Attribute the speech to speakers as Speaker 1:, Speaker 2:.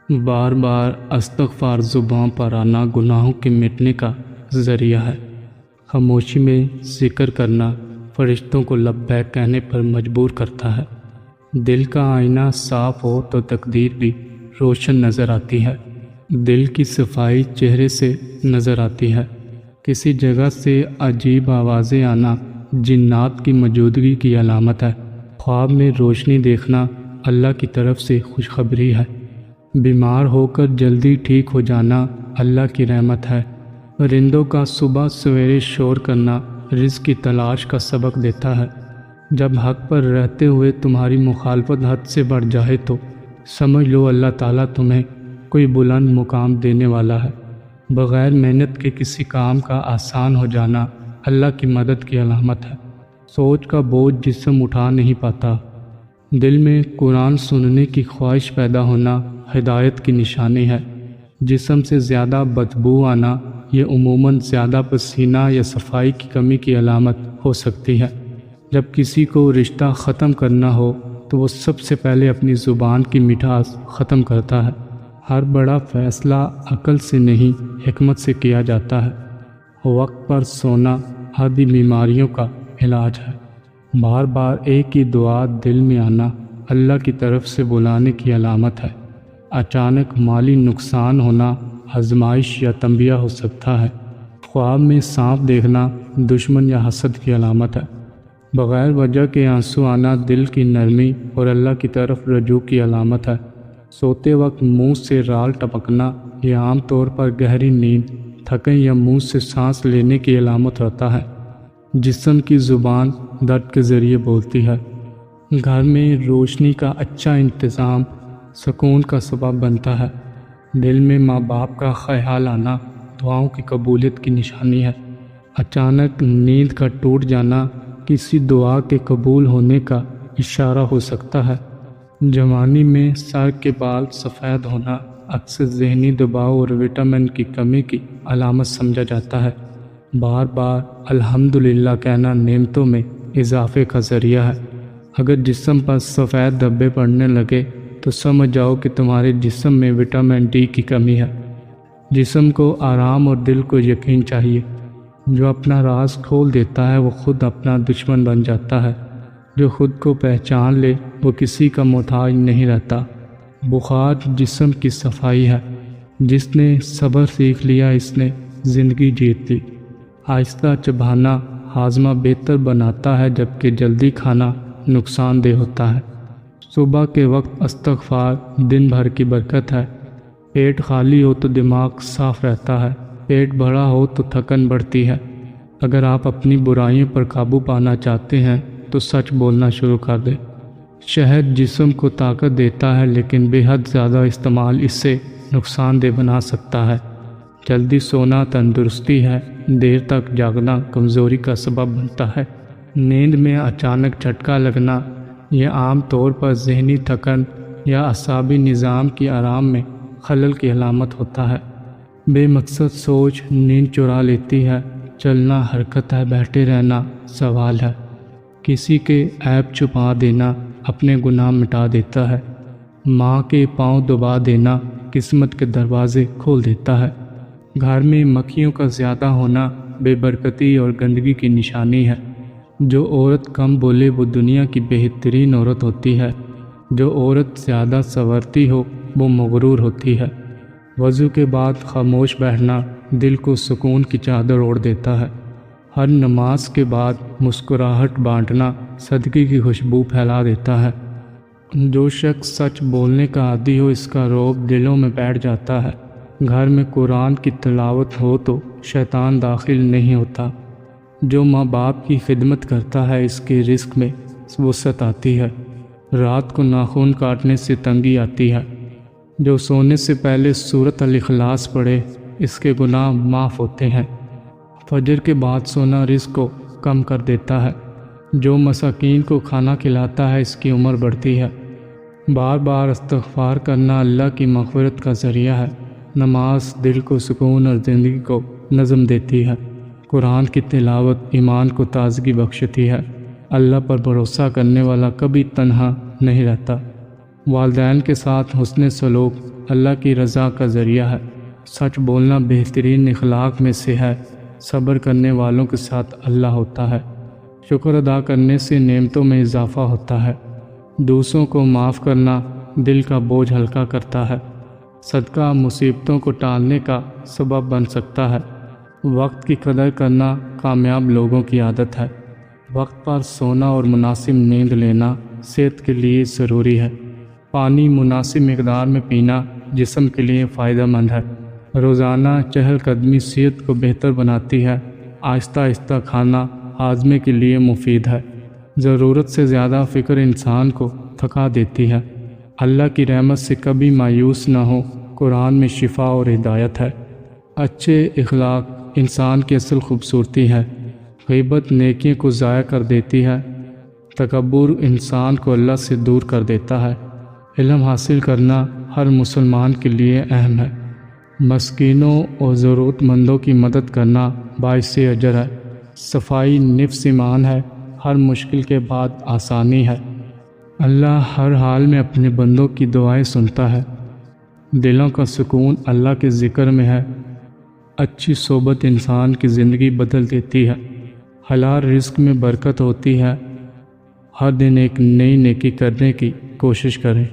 Speaker 1: بار بار استغفار زباں پر آنا گناہوں کے مٹنے کا ذریعہ ہے۔ خاموشی میں ذکر کرنا فرشتوں کو لبیک کہنے پر مجبور کرتا ہے۔ دل کا آئینہ صاف ہو تو تقدیر بھی روشن نظر آتی ہے۔ دل کی صفائی چہرے سے نظر آتی ہے۔ کسی جگہ سے عجیب آوازیں آنا جنات کی موجودگی کی علامت ہے۔ خواب میں روشنی دیکھنا اللہ کی طرف سے خوشخبری ہے۔ بیمار ہو کر جلدی ٹھیک ہو جانا اللہ کی رحمت ہے۔ پرندوں کا صبح سویرے شور کرنا رزق کی تلاش کا سبق دیتا ہے۔ جب حق پر رہتے ہوئے تمہاری مخالفت حد سے بڑھ جائے تو سمجھ لو اللہ تعالیٰ تمہیں کوئی بلند مقام دینے والا ہے۔ بغیر محنت کے کسی کام کا آسان ہو جانا اللہ کی مدد کی علامت ہے۔ سوچ کا بوجھ جسم اٹھا نہیں پاتا۔ دل میں قرآن سننے کی خواہش پیدا ہونا ہدایت کی نشانی ہے۔ جسم سے زیادہ بدبو آنا یہ عموماً زیادہ پسینہ یا صفائی کی کمی کی علامت ہو سکتی ہے۔ جب کسی کو رشتہ ختم کرنا ہو تو وہ سب سے پہلے اپنی زبان کی مٹھاس ختم کرتا ہے۔ ہر بڑا فیصلہ عقل سے نہیں حکمت سے کیا جاتا ہے۔ وقت پر سونا آدھی بیماریوں کا علاج ہے۔ بار بار ایک ہی دعا دل میں آنا اللہ کی طرف سے بلانے کی علامت ہے۔ اچانک مالی نقصان ہونا آزمائش یا تنبیہ ہو سکتا ہے۔ خواب میں سانپ دیکھنا دشمن یا حسد کی علامت ہے۔ بغیر وجہ کے آنسو آنا دل کی نرمی اور اللہ کی طرف رجوع کی علامت ہے۔ سوتے وقت منہ سے رال ٹپکنا یہ عام طور پر گہری نیند، تھکن یا منہ سے سانس لینے کی علامت ہوتا ہے۔ جسم کی زبان درد کے ذریعے بولتی ہے۔ گھر میں روشنی کا اچھا انتظام سکون کا سبب بنتا ہے۔ دل میں ماں باپ کا خیال آنا دعاؤں کی قبولیت کی نشانی ہے۔ اچانک نیند کا ٹوٹ جانا کسی دعا کے قبول ہونے کا اشارہ ہو سکتا ہے۔ جوانی میں سر کے بال سفید ہونا اکثر ذہنی دباؤ اور وٹامن کی کمی کی علامت سمجھا جاتا ہے۔ بار بار الحمدللہ کہنا نعمتوں میں اضافے کا ذریعہ ہے۔ اگر جسم پر سفید دھبے پڑنے لگے تو سمجھ جاؤ کہ تمہارے جسم میں وٹامن ڈی کی کمی ہے۔ جسم کو آرام اور دل کو یقین چاہیے۔ جو اپنا راز کھول دیتا ہے وہ خود اپنا دشمن بن جاتا ہے۔ جو خود کو پہچان لے وہ کسی کا محتاج نہیں رہتا۔ بخار جسم کی صفائی ہے۔ جس نے صبر سیکھ لیا اس نے زندگی جیت لی۔ آہستہ چبانا ہاضمہ بہتر بناتا ہے جبکہ جلدی کھانا نقصان دہ ہوتا ہے۔ صبح کے وقت استغفار دن بھر کی برکت ہے۔ پیٹ خالی ہو تو دماغ صاف رہتا ہے، پیٹ بھرا ہو تو تھکن بڑھتی ہے۔ اگر آپ اپنی برائیوں پر قابو پانا چاہتے ہیں تو سچ بولنا شروع کر دیں۔ شہد جسم کو طاقت دیتا ہے لیکن بے حد زیادہ استعمال اس سے نقصان دہ بنا سکتا ہے۔ جلدی سونا تندرستی ہے، دیر تک جاگنا کمزوری کا سبب بنتا ہے۔ نیند میں اچانک جھٹکا لگنا یہ عام طور پر ذہنی تھکن یا اعصابی نظام کی آرام میں خلل کی علامت ہوتا ہے۔ بے مقصد سوچ نیند چرا لیتی ہے۔ چلنا حرکت ہے، بیٹھے رہنا سوال ہے۔ کسی کے عیب چھپا دینا اپنے گناہ مٹا دیتا ہے۔ ماں کے پاؤں دبا دینا قسمت کے دروازے کھول دیتا ہے۔ گھر میں مکھیوں کا زیادہ ہونا بے برکتی اور گندگی کی نشانی ہے۔ جو عورت کم بولے وہ دنیا کی بہترین عورت ہوتی ہے۔ جو عورت زیادہ سنورتی ہو وہ مغرور ہوتی ہے۔ وضو کے بعد خاموش بیٹھنا دل کو سکون کی چادر اوڑھ دیتا ہے۔ ہر نماز کے بعد مسکراہٹ بانٹنا صدقے کی خوشبو پھیلا دیتا ہے۔ جو شخص سچ بولنے کا عادی ہو اس کا رعب دلوں میں بیٹھ جاتا ہے۔ گھر میں قرآن کی تلاوت ہو تو شیطان داخل نہیں ہوتا۔ جو ماں باپ کی خدمت کرتا ہے اس کے رزق میں وسعت آتی ہے۔ رات کو ناخن کاٹنے سے تنگی آتی ہے۔ جو سونے سے پہلے سورۃ الاخلاص پڑھے اس کے گناہ معاف ہوتے ہیں۔ فجر کے بعد سونا رزق کو کم کر دیتا ہے۔ جو مساکین کو کھانا کھلاتا ہے اس کی عمر بڑھتی ہے۔ بار بار استغفار کرنا اللہ کی مغفرت کا ذریعہ ہے۔ نماز دل کو سکون اور زندگی کو نظم دیتی ہے۔ قرآن کی تلاوت ایمان کو تازگی بخشتی ہے۔ اللہ پر بھروسہ کرنے والا کبھی تنہا نہیں رہتا۔ والدین کے ساتھ حسن سلوک اللہ کی رضا کا ذریعہ ہے۔ سچ بولنا بہترین اخلاق میں سے ہے۔ صبر کرنے والوں کے ساتھ اللہ ہوتا ہے۔ شکر ادا کرنے سے نعمتوں میں اضافہ ہوتا ہے۔ دوسروں کو معاف کرنا دل کا بوجھ ہلکا کرتا ہے۔ صدقہ مصیبتوں کو ٹالنے کا سبب بن سکتا ہے۔ وقت کی قدر کرنا کامیاب لوگوں کی عادت ہے۔ وقت پر سونا اور مناسب نیند لینا صحت کے لیے ضروری ہے۔ پانی مناسب مقدار میں پینا جسم کے لیے فائدہ مند ہے۔ روزانہ چہل قدمی صحت کو بہتر بناتی ہے۔ آہستہ آہستہ کھانا ہاضمے کے لیے مفید ہے۔ ضرورت سے زیادہ فکر انسان کو تھکا دیتی ہے۔ اللہ کی رحمت سے کبھی مایوس نہ ہو۔ قرآن میں شفا اور ہدایت ہے۔ اچھے اخلاق انسان کی اصل خوبصورتی ہے۔ غیبت نیکیوں کو ضائع کر دیتی ہے۔ تکبر انسان کو اللہ سے دور کر دیتا ہے۔ علم حاصل کرنا ہر مسلمان کے لیے اہم ہے۔ مسکینوں اور ضرورت مندوں کی مدد کرنا باعث اجر ہے۔ صفائی نفس ایمان ہے۔ ہر مشکل کے بعد آسانی ہے۔ اللہ ہر حال میں اپنے بندوں کی دعائیں سنتا ہے۔ دلوں کا سکون اللہ کے ذکر میں ہے۔ اچھی صحبت انسان کی زندگی بدل دیتی ہے۔ حلال رزق میں برکت ہوتی ہے۔ ہر دن ایک نئی نیکی کرنے کی کوشش کریں۔